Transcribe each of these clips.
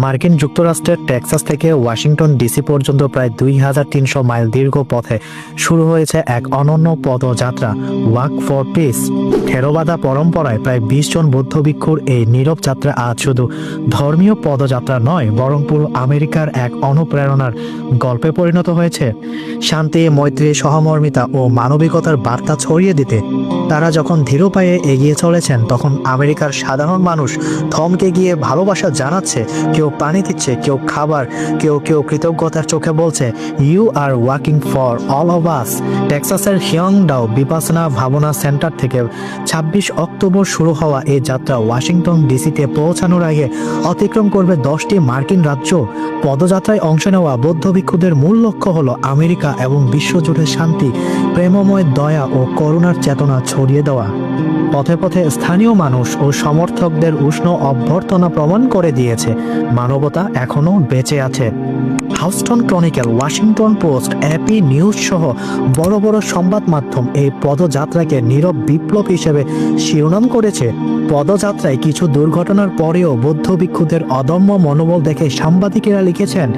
মার্কিন যুক্তরাষ্ট্রের টেক্সাস থেকে ওয়াশিংটন ডিসি পর্যন্ত প্রায় 2300 মাইল দীর্ঘ পথে শুরু হয়েছে এক অনন্য পদযাত্রা, ওয়াক ফর পিস। থেরোবাদা পরম্পরায় প্রায় 20 জন বৌদ্ধ ভিক্ষুর এই নীরব যাত্রা আজ শুধু ধর্মীয় পদযাত্রা নয়, বরং পুরো আমেরিকার এক অনুপ্রেরণার গল্পে পরিণত হয়েছে। শান্তি, মৈত্রী, সহমর্মিতা ও মানবিকতার বার্তা ছড়িয়ে দিতে তারা যখন ধীর পায়ে এগিয়ে চলেছেন, তখন আমেরিকার সাধারণ মানুষ থমকে গিয়ে ভালোবাসা জানাচ্ছে। কেউ পানি দিচ্ছে, কেউ খাবার, কেউ কৃতজ্ঞতার চোখে বলছে, you are walking for all of us. টেক্সাসের হিয়ংডাও বিপাসনা ভাবনা সেন্টার থেকে 26 অক্টোবর শুরু হওয়া এই যাত্রা ওয়াশিংটন ডিসিতে পৌঁছানোর আগে অতিক্রম করবে 10টি মার্কিন রাজ্য। পদযাত্রায় অংশ নেওয়া বৌদ্ধ ভিক্ষুদের মূল লক্ষ্য হলো আমেরিকা এবং বিশ্বজুড়ে শান্তি, প্রেমময় দয়া ও করুণার চেতনা ছড়িয়ে দেওয়া। পথে পথে স্থানীয় মানুষ ও সমর্থকদের উষ্ণ অভ্যর্থনা প্রমাণ করে দিয়েছে মানবতা এখনো বেঁচে আছে। Houston Chronicle, Washington Post, AP News সহ বড় বড় সংবাদ মাধ্যম এই পদযাত্রাকে নীরব বিপ্লব হিসেবে শিরোনাম করেছে। পদযাত্রায় কিছু দুর্ঘটনার পরেও বৌদ্ধ ভিক্ষুদের অদম্য মনোবল দেখে সাংবাদিকেরা লিখেছেন,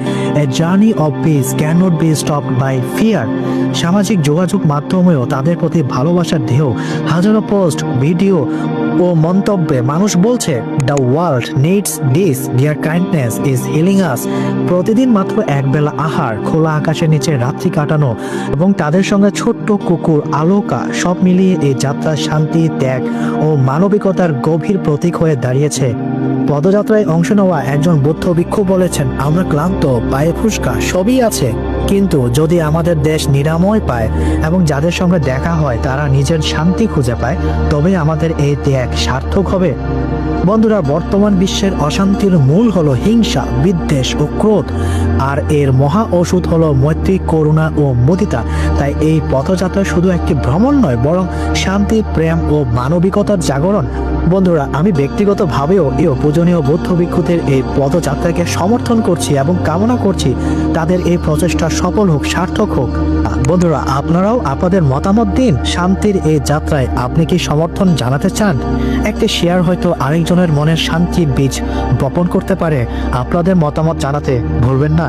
a journey of peace cannot be stopped by fear. সামাজিক যোগাযোগ মাধ্যমেও তাদের প্রতি ভালোবাসার ঢেউ। হাজারো পোস্ট, ভিডিও ও মন্তব্যে মানুষ বলছে, the world needs this, their kindness is healing us. প্রতিদিন মাত্র একবেলা আহার, খোলা আকাশের নিচে রাত্রি কাটানো এবং তাদের সঙ্গে ছোট্ট কুকুর আলোকা, সব মিলিয়ে এই যাত্রা শান্তি, ত্যাগ ও মানবিকতার গভীর প্রতীক হয়ে দাঁড়িয়েছে। পদযাত্রায় অংশ নেওয়া একজন বৌদ্ধ ভিক্ষু বলেছেন, আমরা ক্লান্ত, পায়ে ফুসকা, সবই আছে, কিন্তু যদি আমাদের দেশ নিরাময় পায় এবং যাদের সঙ্গে দেখা হয় তারা নিজের শান্তি খুঁজে পায়, তবে আমাদের এই ত্যাগ সার্থক হবে। বন্ধুরা, বর্তমান বিশ্বের অশান্তির মূল হলো হিংসা, বিদ্বেষ ও ক্রোধ, আর এর মহা ওষুধ হলো মৈত্রী, করুণা ও মুদিতা। তাই এই পথযাত্রা শুধু একটি ভ্রমণ নয়, বরং শান্তি, প্রেম ও মানবিকতার জাগরণ। বন্ধুরা, আমি ব্যক্তিগতভাবেও এই পূজনীয় বৌদ্ধ ভিক্ষুদের এই পদযাত্রাকে সমর্থন করছি এবং কামনা করছি তাদের এই প্রচেষ্টা সফল হোক, সার্থক হোক। বন্ধুরা, আপনারাও আপনাদের মতামত দিন। শান্তির এই যাত্রায় আপনি কি সমর্থন জানাতে চান? একটি শেয়ার হয়তো আরেকজনের মনের শান্তির বীজ বপন করতে পারে। আপনাদের মতামত জানাতে ভুলবেন না।